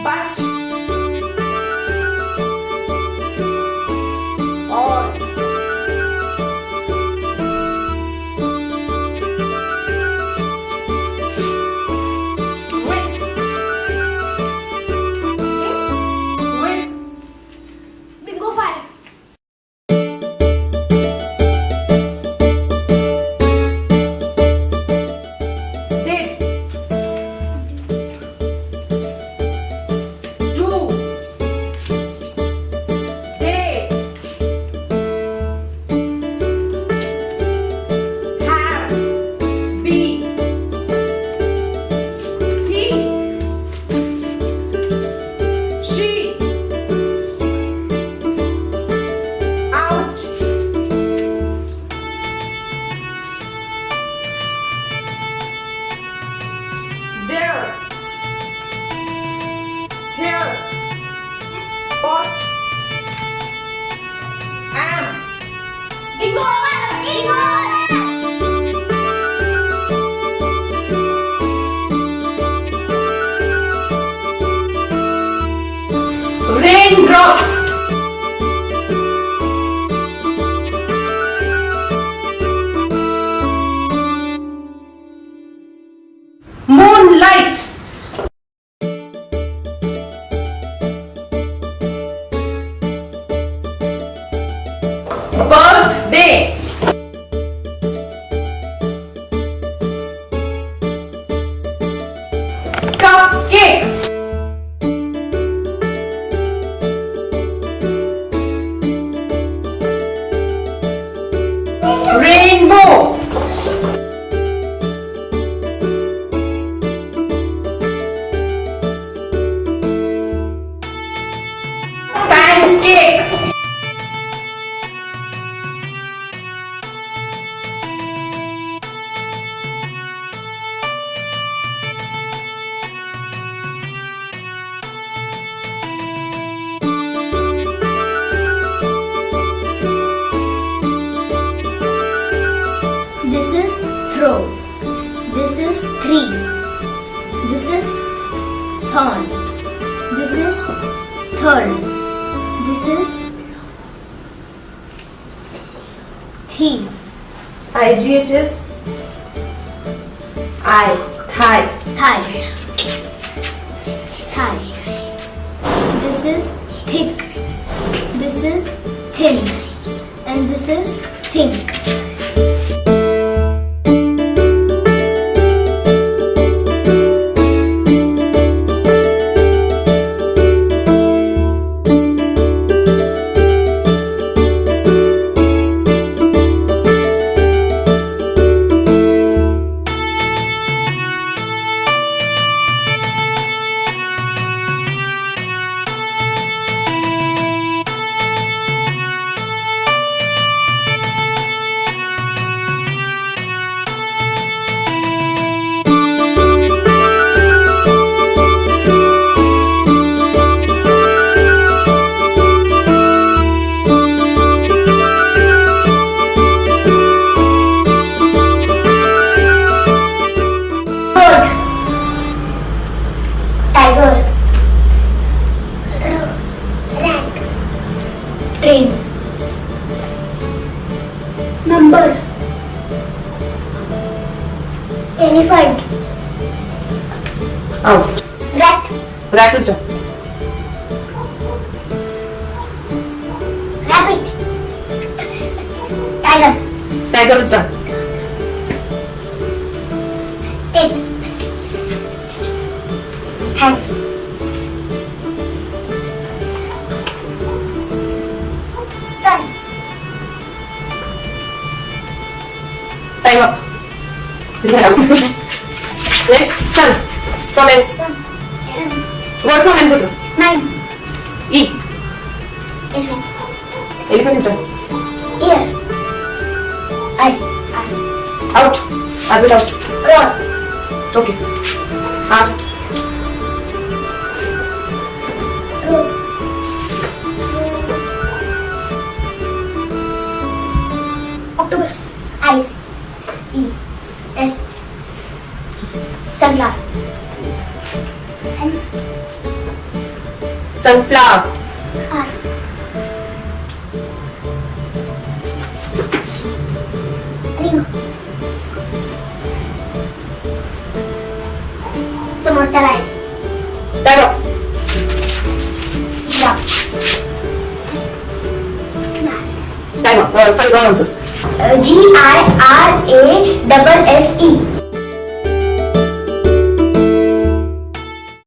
But or with Bingo 5. did do they have be he she out there here what am Bingo 1. Bingo 1. raindrops moonlight birthday cupcake rainbow pancake This is throw. This is 3. This is thorn. This is third. This is theme. IGHS I thigh Thigh. Thigh. This is thick. This is thin. And this is think. Train. Number. Elephant. out Rat. rat is done Rabbit. Tiger. tiger is done Teeth. Hands. Sun. time up next sun from S Sun. word from N to Nine. E Elephant. elephant is done Ear. Eye. out I will out Claw. okay heart Rose. Octopus. Eyes. E. S. Sunflower. N. Sunflower. R. Ring. समोरचा line. Timer. Dog. Timer. Sorry, wrong answers. Giraffe.